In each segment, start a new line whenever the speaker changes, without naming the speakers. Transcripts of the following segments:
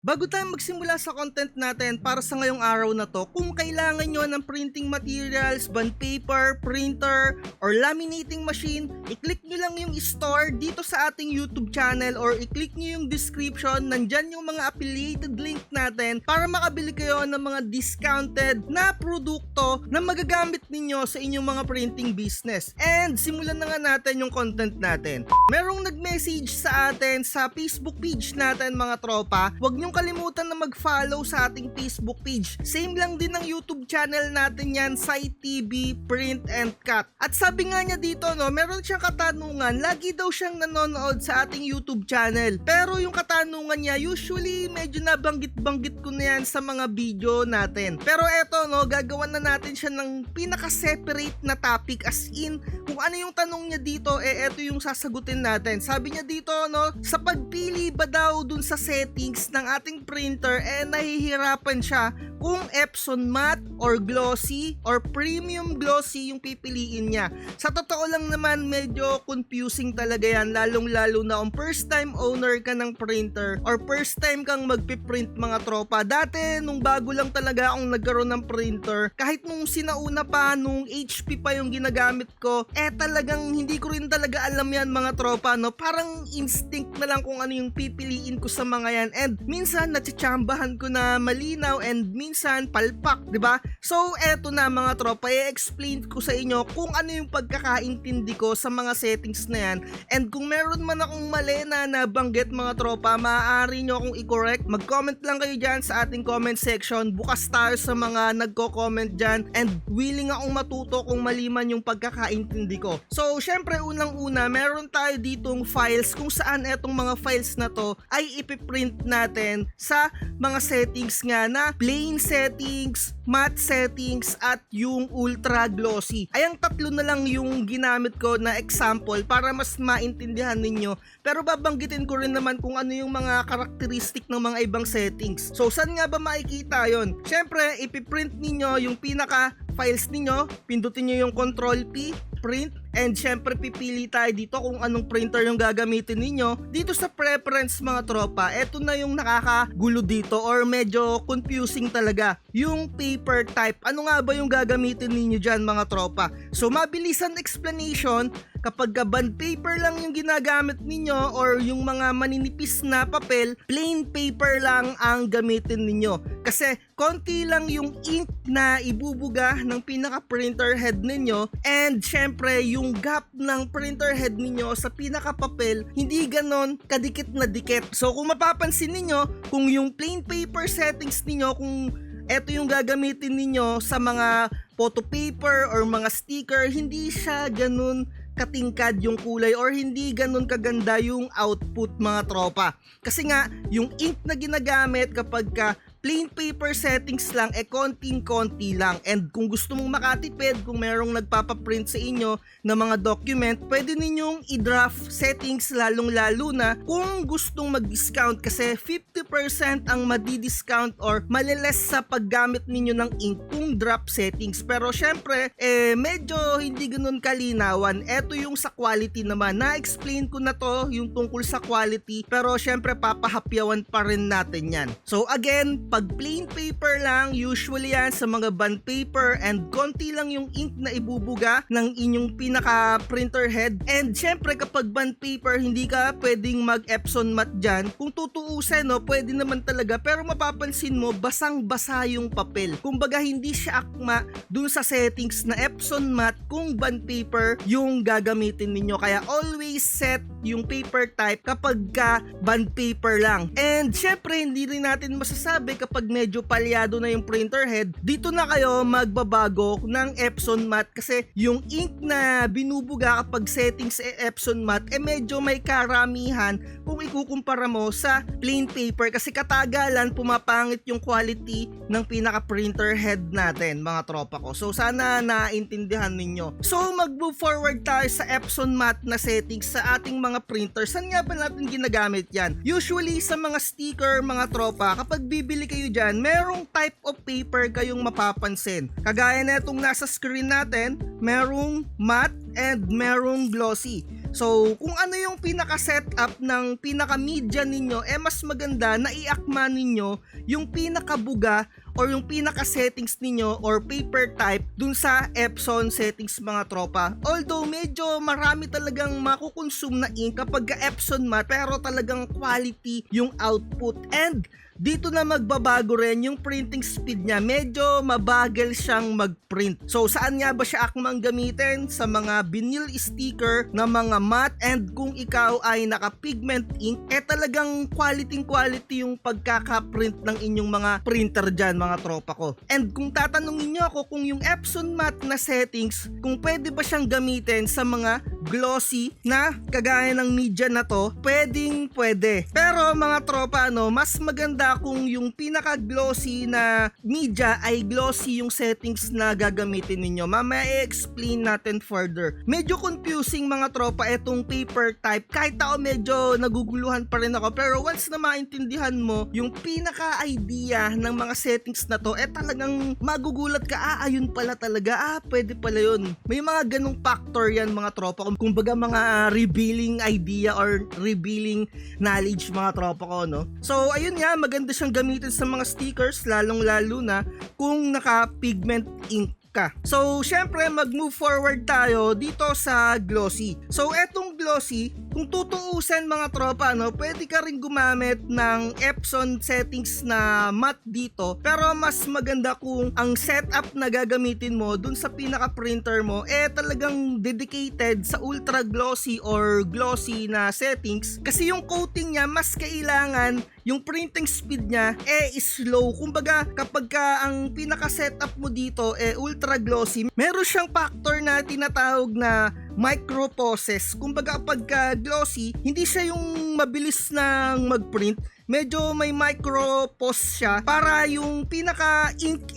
Bago tayo magsimula sa content natin para sa ngayong araw na to, kung kailangan nyo ng printing materials, bond paper, printer, or laminating machine, i-click nyo lang yung store dito sa ating YouTube channel or i-click nyo yung description, nandyan yung mga affiliated link natin para makabili kayo ng mga discounted na produkto na magagamit ninyo sa inyong mga printing business. And simulan na nga natin yung content natin. Merong nag-message sa atin sa Facebook page natin mga tropa, huwag nyo kalimutan na mag-follow sa ating Facebook page. Same lang din ng YouTube channel natin yan, Site TV, Print and Cut. At sabi nga niya dito, meron siyang katanungan, lagi daw siyang nanonood sa ating YouTube channel. Pero yung katanungan niya, usually medyo nabanggit-banggit ko na yan sa mga video natin. Pero eto, gagawan na natin siya ng pinaka-separate na topic, as in, kung ano yung tanong niya dito, eto yung sasagutin natin. Sabi niya dito, sa pagpili ba daw dun sa settings ng ating printer, nahihirapan siya kung Epson matte or glossy or premium glossy yung pipiliin niya. Sa totoo lang naman, medyo confusing talaga yan, lalong-lalo na kung first time owner ka ng printer or first time kang magpiprint mga tropa. Dati, nung bago lang talaga akong nagkaroon ng printer, kahit nung sinauna pa, nung HP pa yung ginagamit ko, talagang hindi ko rin talaga alam yan mga tropa, parang instinct na lang kung ano yung pipiliin ko sa mga yan, and minsan natsitsambahan ko na malinaw and minsan palpak, diba? So eto na mga tropa, i-explain ko sa inyo kung ano yung pagkakaintindi ko sa mga settings na yan, and kung meron man akong mali na nabanggit mga tropa, maaari nyo akong i-correct. Mag-comment lang kayo dyan sa ating comment section, bukas tayo sa mga nagko-comment dyan, and willing akong matuto kung mali man yung pagkakaintindi ko. So syempre, unang-una, meron tayo ditong files kung saan etong mga files na to ay ipiprint natin sa mga settings nga na plain settings, matte settings, at yung ultra glossy. Ayang tatlo na lang yung ginamit ko na example para mas maintindihan ninyo, pero babanggitin ko rin naman kung ano yung mga karakteristik ng mga ibang settings. So saan nga ba makikita yon? Syempre, ipiprint ninyo yung pinaka files ninyo, pindutin nyo yung Control P, print, and syempre pipili tayo dito kung anong printer yung gagamitin ninyo. Dito sa preference mga tropa, eto na yung nakakagulo dito or medyo confusing talaga, yung paper type. Ano nga ba yung gagamitin ninyo dyan mga tropa? So mabilisan explanation, kapag bond paper lang yung ginagamit ninyo or yung mga maninipis na papel, plain paper lang ang gamitin ninyo. Kasi konti lang yung ink na ibubuga ng pinaka-printer head ninyo, and syempre yung gap ng printer head ninyo sa pinaka-papel hindi ganon kadikit na dikit. So kung mapapansin ninyo, kung yung plain paper settings ninyo, kung eto yung gagamitin ninyo sa mga photo paper or mga sticker, hindi siya ganun katingkad yung kulay or hindi ganun kaganda yung output mga tropa. Kasi nga, yung ink na ginagamit kapag ka plain paper settings lang, konting-konti lang. And kung gusto mong makatipid, kung merong nagpapaprint sa inyo ng mga document, pwede ninyong i-draft settings, lalong-lalo na kung gustong mag-discount, kasi 50% ang madi-discount or maliles sa paggamit ninyo ng ink kung draft settings. Pero syempre, medyo hindi ganun kalinawan. Eto yung sa quality naman. Na-explain ko na to, yung tungkol sa quality, pero syempre papahapyawan pa rin natin yan. So again, pag plain paper lang, usually yan sa mga bond paper, and konti lang yung ink na ibubuga ng inyong pinaka printer head. And syempre kapag bond paper, hindi ka pwedeng mag Epson matte dyan. Kung tutuusin, pwede naman talaga, pero mapapansin mo basang-basa yung papel. Kumbaga hindi siya akma dun sa settings na Epson matte kung bond paper yung gagamitin ninyo. Kaya always set yung paper type kapag ka bond paper lang. And syempre hindi rin natin masasabi kapag medyo palyado na yung printer head, dito na kayo magbabago ng Epson matte, kasi yung ink na binubuga kapag settings Epson matte medyo may karamihan kung ikukumpara mo sa plain paper, kasi katagalan pumapangit yung quality ng pinaka printer head natin mga tropa ko. So sana naintindihan ninyo. So mag-move forward tayo sa Epson matte na settings sa ating mga printer. Saan nga ba natin ginagamit yan? Usually sa mga sticker mga tropa, kapag bibili kayo dyan, merong type of paper kayong mapapansin. Kagaya na itong nasa screen natin, merong matte and merong glossy. So kung ano yung pinaka-setup ng pinaka-media ninyo, mas maganda na iakma ninyo yung pinaka-buga or yung pinaka-settings ninyo or paper type dun sa Epson settings mga tropa. Although medyo marami talagang makukonsume na ink kapag Epson matte, pero talagang quality yung output. And dito na magbabago rin yung printing speed niya. Medyo mabagal siyang mag-print. So saan nga ba siya akmang gamitin? Sa mga vinyl sticker na mga matte, and kung ikaw ay naka-pigment ink, talagang quality yung pagkaka-print ng inyong mga printer dyan mga tropa ko. And kung tatanungin nyo ako kung yung Epson matte na settings, kung pwede ba siyang gamitin sa mga glossy na kagaya ng media na to, pwede. Pero mga tropa, mas maganda kung yung pinaka-glossy na media ay glossy yung settings na gagamitin ninyo. Mamaya i-explain natin further. Medyo confusing mga tropa itong paper type. Kahit ako medyo naguguluhan pa rin ako, pero once na maintindihan mo yung pinaka-idea ng mga settings na to, talagang magugulat ka, ayun pala talaga, pwede pala yun. May mga ganong factor yan mga tropa. Kumbaga mga revealing idea or revealing knowledge mga tropa ko, no? So ayun nga, maganda siyang gamitin sa mga stickers, lalong lalo na kung naka-pigment ink ka. So, syempre, mag-move forward tayo dito sa glossy. So, etong glossy, kung tutuusin mga tropa, pwede ka rin gumamit ng Epson settings na matte dito. Pero mas maganda kung ang setup na gagamitin mo dun sa pinaka-printer mo, talagang dedicated sa ultra glossy or glossy na settings. Kasi yung coating niya, mas kailangan yung printing speed niya is slow. Kumbaga kapag ang pinaka-setup mo dito ultra glossy, meron siyang factor na tinatawag na micro poses. Kumbaga kapag glossy, hindi siya yung mabilis nang mag-print. Medyo may micro pause siya para yung pinaka-ink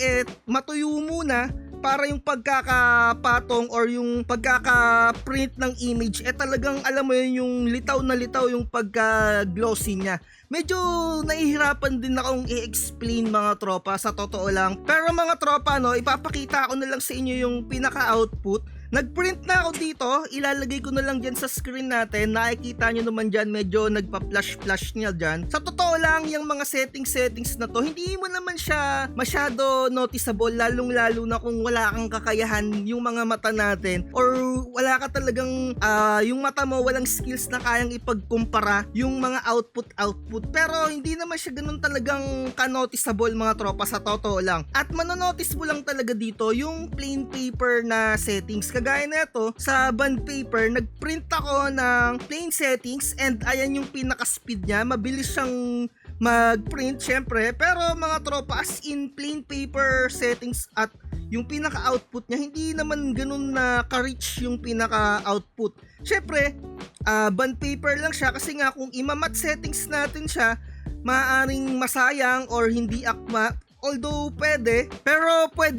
matuyo muna, para yung pagkakapatong or yung pagkaka-print ng image talagang alam mo yun, yung litaw na litaw yung pagka-glossy niya. Medyo nahihirapan din akong i-explain mga tropa, sa totoo lang. Pero mga tropa, ipapakita ko na lang sa inyo yung pinaka-output. Nag-print na ako dito, ilalagay ko na lang dyan sa screen natin. Nakikita nyo naman dyan, medyo nagpa-flash niya dyan. Sa totoo lang, yung mga settings na to, hindi mo naman siya masyado noticeable, lalong-lalo na kung wala kang kakayahan yung mga mata natin, or wala ka talagang, yung mata mo, walang skills na kayang ipagkumpara yung mga output. Pero hindi naman siya ganun talagang ka-noticeable mga tropa, sa totoo lang. At manonotice mo lang talaga dito yung plain paper na settings. Kagaya nito, sa bond paper, nagprint ako ng plain settings, and ayan yung pinaka-speed niya. Mabilis siyang mag-print syempre, pero mga tropa, as in plain paper settings at yung pinaka-output niya, hindi naman ganun na ka-rich yung pinaka-output. Syempre, bond paper lang siya, kasi nga kung ima-matte settings natin siya, maaaring masayang or hindi akma. Although pwede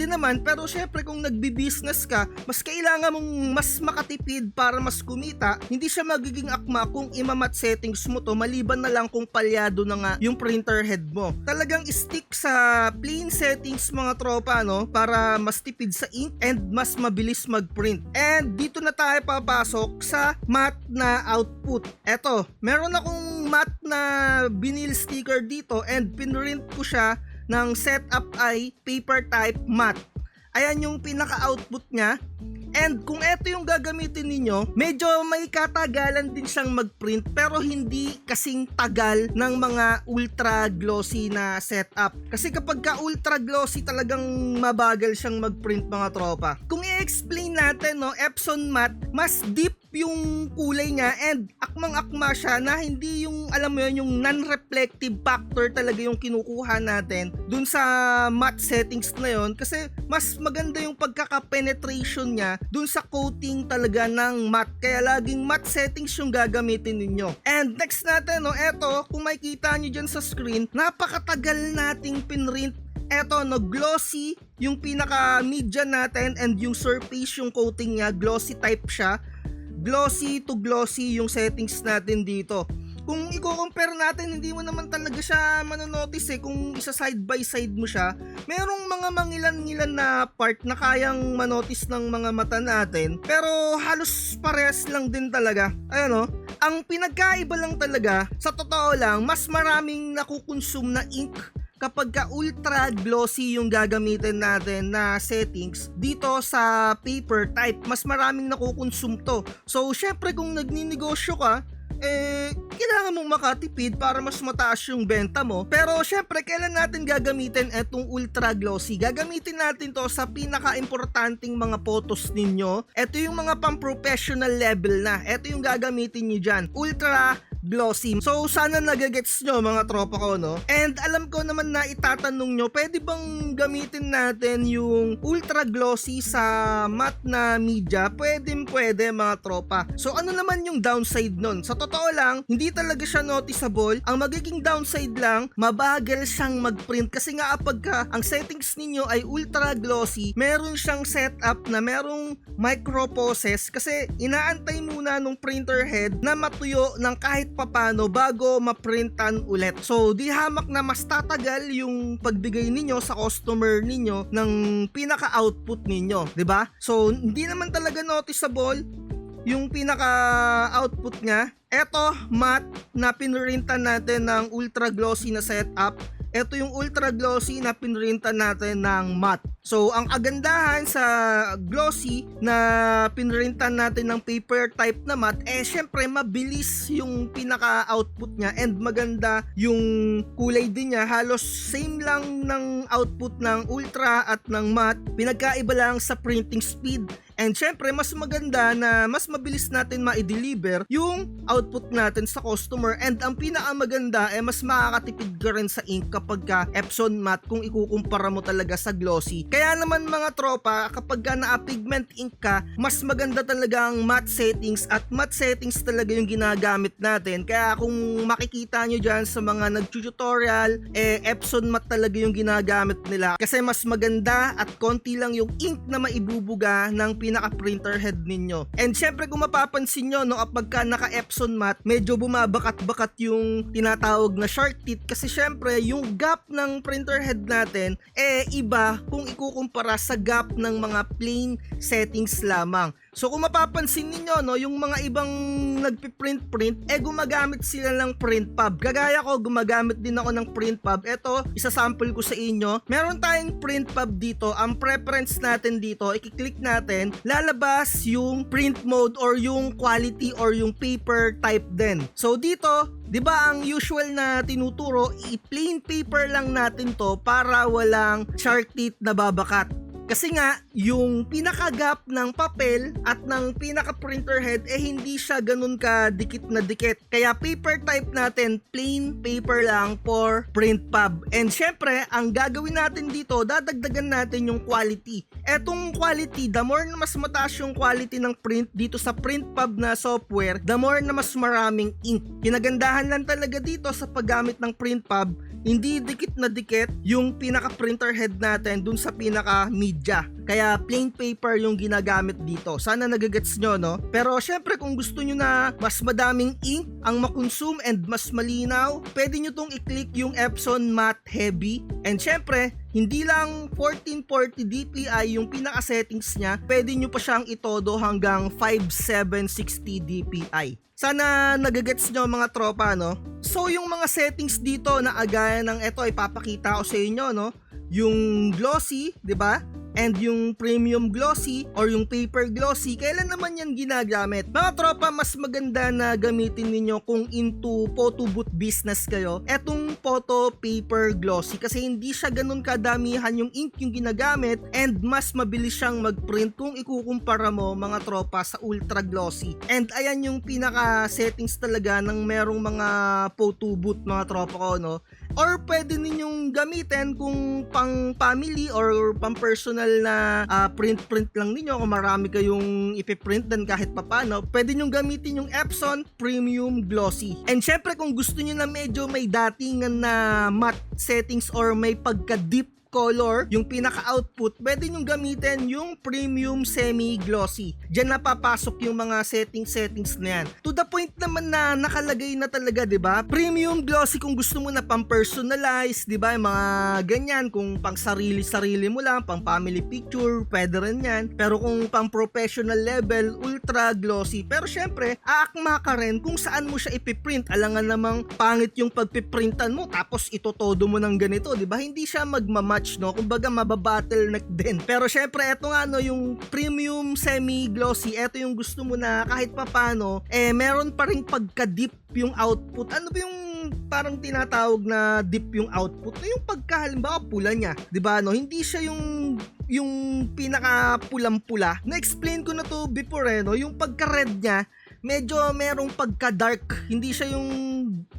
naman, pero syempre kung nagbi-business ka, mas kailangan mong mas makatipid para mas kumita. Hindi siya magiging akma kung ima-matte settings mo to, maliban na lang kung palyado na nga yung printer head mo. Talagang stick sa plain settings mga tropa, para mas tipid sa ink and mas mabilis mag-print. And dito na tayo papasok sa matte na output. Eto, meron akong matte na vinyl sticker dito, and pinrint ko siya ng setup ay paper type matte. Ayan yung pinaka-output niya. And kung ito yung gagamitin ninyo, medyo may katagalan din siyang mag-print, pero hindi kasing tagal ng mga ultra glossy na setup. Kasi kapag ka ultra glossy, talagang mabagal siyang mag-print mga tropa. Kung i-explain natin, Epson matte, mas deep yung kulay niya, and akmang-akma siya na hindi yung, alam mo yun, yung non-reflective factor talaga yung kinukuha natin dun sa matte settings na yun, kasi mas maganda yung pagkaka-penetration niya dun sa coating talaga ng matte, kaya laging matte settings yung gagamitin ninyo. And next natin, eto, kung makikita nyo dyan sa screen, napakatagal nating pinrint. Eto, glossy yung pinaka-media natin, and yung surface yung coating niya, glossy type siya. Glossy to glossy yung settings natin dito. kung i-compare natin, hindi mo naman talaga siya manonotice kung isa side by side mo siya. Merong mga mangilan-ngilan na part na kayang manotice ng mga mata natin, pero halos parehas lang din talaga. Ayan o, ang pinagkaiba lang talaga, sa totoo lang, mas maraming nakukonsume na ink kapag ka ultra glossy yung gagamitin natin na settings. Dito sa paper type, mas maraming nakukonsume to. So syempre kung nagninegosyo ka, kailangan mong makatipid para mas mataas yung benta mo. Pero syempre, kailan natin gagamitin etong ultra glossy? Gagamitin natin to sa pinaka-importanting mga photos ninyo. Ito yung mga pang-professional level na. Ito yung gagamitin nyo dyan. Ultra glossy. So sana nagagets nyo mga tropa ko, no? And alam ko naman na itatanong nyo, pwede bang gamitin natin yung ultra glossy sa matte na media? Pwede mga tropa. So ano naman yung downside nun? Sa totoo lang, hindi talaga siya noticeable. Ang magiging downside lang, mabagal siyang mag-print kasi nga kapag ang settings ninyo ay ultra glossy, meron siyang setup na merong microprocess kasi inaantay muna nung printer head na matuyo ng kahit papano bago maprintan ulit. So di hamak na mas tatagal yung pagbigay ninyo sa customer ninyo ng pinaka-output ninyo, 'di ba? So hindi naman talaga noticeable yung pinaka-output niya. Eto, matte na pinrintan natin ng ultra glossy na setup. Ito yung ultra glossy na pinrintan natin ng matte. So, ang kagandahan sa glossy na pinrintan natin ng paper type na matte, syempre mabilis yung pinaka-output niya and maganda yung kulay din niya. Halos same lang ng output ng ultra at ng matte. Pinagkaiba lang sa printing speed. And syempre, mas maganda na mas mabilis natin ma-deliver yung output natin sa customer. And ang pinakamaganda mas makakatipid ka rin sa ink kapag ka Epson matte kung ikukumpara mo talaga sa glossy. Kaya naman mga tropa, kapag ka na-pigment ink ka, mas maganda talaga ang matte settings at matte settings talaga yung ginagamit natin. Kaya kung makikita nyo dyan sa mga nag-tutorial, Epson matte talaga yung ginagamit nila. Kasi mas maganda at konti lang yung ink na maibubuga ng pinaka-printer head ninyo. And syempre kung mapapansin nyo, no, kapag ka naka-Epson matte, medyo bumabakat-bakat yung tinatawag na shark teeth kasi syempre yung gap ng printer head natin iba kung ikukumpara sa gap ng mga plain settings lamang. So kung mapapansin niyo, no, yung mga ibang nagpi-print gumagamit sila ng print pub. Kagaya ko, gumagamit din ako ng print pub. Ito, isa-sample ko sa inyo. Meron tayong print pub dito. Ang preference natin dito, i-click natin, lalabas yung print mode or yung quality or yung paper type din. So dito, 'di ba ang usual na tinuturo, i-plain paper lang natin to para walang shark teeth na babakat. Kasi nga, yung pinaka-gap ng papel at ng pinaka-printer head hindi siya ganun ka dikit na dikit. Kaya paper type natin, plain paper lang for print pub. And syempre, ang gagawin natin dito, dadagdagan natin yung quality. Etong quality, the more na mas mataas yung quality ng print dito sa print pub na software, the more na mas maraming ink. Kinagandahan lang talaga dito sa paggamit ng print pub, hindi dikit na dikit yung pinaka-printer head natin dun sa pinaka-media. Kaya plain paper yung ginagamit dito. Sana nagagets nyo, no? Pero syempre kung gusto nyo na mas madaming ink ang makonsume and mas malinaw, pwede nyo tong i-click yung Epson Matte Heavy. And syempre, hindi lang 1440 dpi yung pinaka-settings niya, pwede nyo pa siyang itodo hanggang 5760 dpi. Sana nagagets nyo mga tropa, no? So yung mga settings dito na agaya ng ito ay papakita ko sa inyo, no? Yung glossy, 'di ba? And yung premium glossy or yung paper glossy, kailan naman yan ginagamit? Mga tropa, mas maganda na gamitin ninyo kung into photo booth business kayo, etong photo paper glossy kasi hindi siya ganun kadamihan yung ink yung ginagamit and mas mabilis siyang mag-print kung ikukumpara mo mga tropa sa ultra glossy. And ayan yung pinaka settings talaga ng merong mga photo booth mga tropa ko, no? Or pwede ninyong gamitin kung pang family or pang personal na print lang ninyo. Kung marami kayong ipiprint din kahit papano, pwede nyong gamitin yung Epson Premium Glossy. And syempre kung gusto nyo na medyo may datingan na matte settings or may pagka-deep color, yung pinaka-output, pwede nyo gamitin yung premium semi-glossy. Diyan napapasok yung mga settings na yan. To the point naman na nakalagay na talaga, 'di ba? Premium glossy kung gusto mo na pang-personalize, 'di ba? Yung mga ganyan, kung pang sarili-sarili mo lang, pang family picture, pwede rin yan. Pero kung pang professional level, ultra glossy. Pero syempre, aakma ka rin kung saan mo siya ipiprint. Alangan namang pangit yung pagpiprintan mo tapos itotodo mo ng ganito, 'di ba? Hindi siya magma-match, no? Kumbaga mababottleneck din. Pero syempre, eto nga no, yung premium semi-glossy, eto yung gusto mo na kahit papano, meron pa ring pagka-deep yung output. Ano ba yung parang tinatawag na deep yung output? Na yung pagkahalimbawa pula niya, 'di ba? No, hindi siya yung pinaka pulang-pula. Na-explain ko na to before no, yung pagka-red niya medyo merong pagka-dark. Hindi siya yung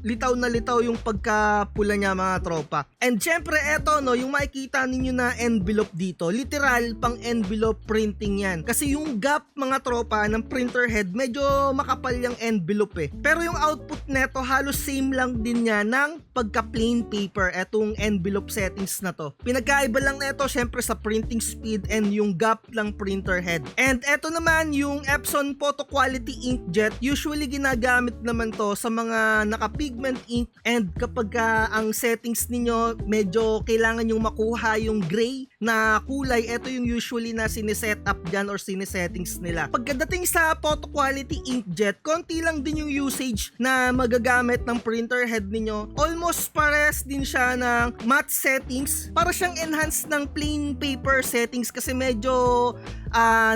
litaw na litaw yung pagka-pula niya, mga tropa. And syempre eto no, yung makikita ninyo na envelope dito, literal pang envelope printing yan. Kasi yung gap, mga tropa, ng printer head, medyo makapal yung envelope Pero yung output neto halos same lang din niya ng pagka-plain paper, etong envelope settings na to. Pinagkaiba lang neto syempre sa printing speed and yung gap ng printer head. And eto naman yung Epson Photo Quality Inkjet. Usually ginagamit naman to sa mga naka-pigment ink, and kapag ang settings ninyo medyo kailangan yung makuha yung gray na kulay, ito yung usually na sineset up dyan or sinesettings nila. Pagdating sa Photo Quality Inkjet, konti lang din yung usage na magagamit ng printer head ninyo. Almost pares din siya ng matte settings. Para siyang enhanced ng plain paper settings kasi medyo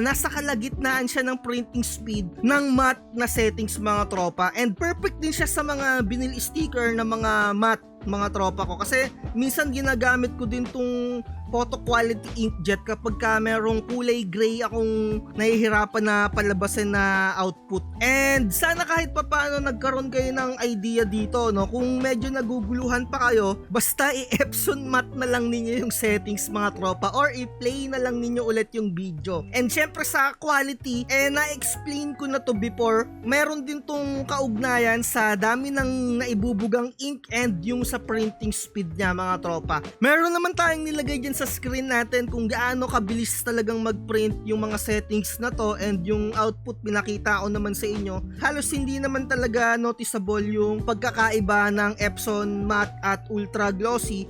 nasa kalagitnaan siya ng printing speed ng matte na settings, mga tropa. And perfect din siya sa mga vinyl sticker na mga matte, mga tropa ko, kasi minsan ginagamit ko din tong Photo Quality Inkjet kapag merong kulay gray akong nahihirapan na palabasin na output. And sana kahit papaano nagkaroon kayo ng idea dito, no? Kung medyo naguguluhan pa kayo, basta i-Epson matte na lang ninyo yung settings, mga tropa, or i-play na lang ninyo ulit yung video. And syempre sa quality, na-explain ko na to before, meron din tong kaugnayan sa dami ng naibubugang ink and yung sa printing speed niya, mga tropa. Meron naman tayong nilagay dyan sa screen natin kung gaano kabilis talagang mag-print yung mga settings na to, and yung output pinakita ko naman sa inyo. Halos hindi naman talaga noticeable yung pagkakaiba ng Epson matte at ultra glossy.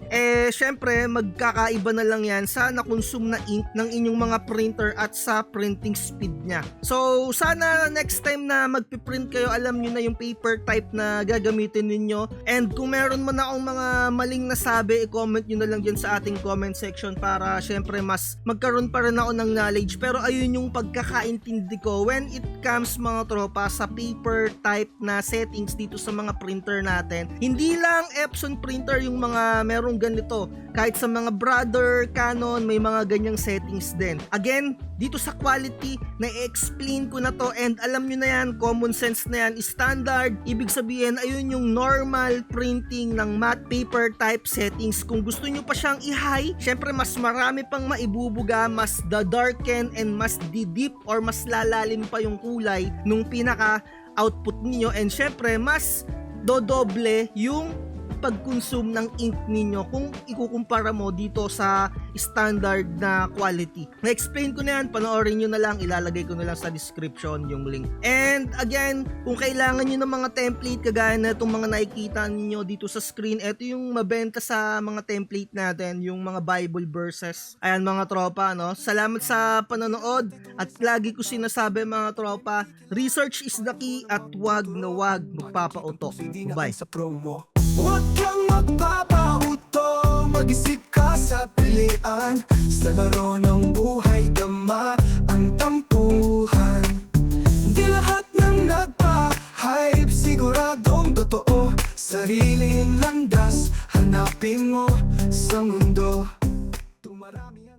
Syempre magkakaiba na lang yan sa na-consume na ink ng inyong mga printer at sa printing speed niya. So sana next time na magpiprint kayo, alam nyo na yung paper type na gagamitin ninyo. And kung meron man akong mga maling nasabi, i-comment nyo na lang dyan sa ating comment section para syempre mas magkaroon pa rin ako ng knowledge. Pero ayun yung pagkakaintindi ko when it comes, mga tropa, sa paper type na settings dito sa mga printer natin. Hindi lang Epson printer yung mga merong ganito, kahit sa mga brother Canon may mga ganyang settings din. Again, dito sa quality na-explain ko na to, and alam nyo na yan, common sense na yan, standard. Ibig sabihin ayun yung normal printing ng matte paper type settings. Kung gusto nyo pa siyang i-high, syempre mas marami pang maibubuga, mas darken and mas deep or mas lalalim pa yung kulay nung pinaka output niyo, and syempre mas dodoble yung pag-consume ng ink ninyo kung ikukumpara mo dito sa standard na quality. Na-explain ko na yan, panoorin nyo na lang, ilalagay ko na lang sa description yung link. And again, kung kailangan nyo ng mga template kagaya na itong mga nakikita niyo dito sa screen, ito yung mabenta sa mga template natin, yung mga Bible verses. Ayan, mga tropa, no? Salamat sa panonood, at lagi ko sinasabi, mga tropa, research is the key at wag na wag magpapauto. Bye.
Huwag kang magpapauto, mag-isip ka sa pilian. Sa laro ng buhay, dama ang tampuhan. Di lahat ng nagpa-hype siguradong totoo. Sariling landas hanapin mo sa mundo. Tumarami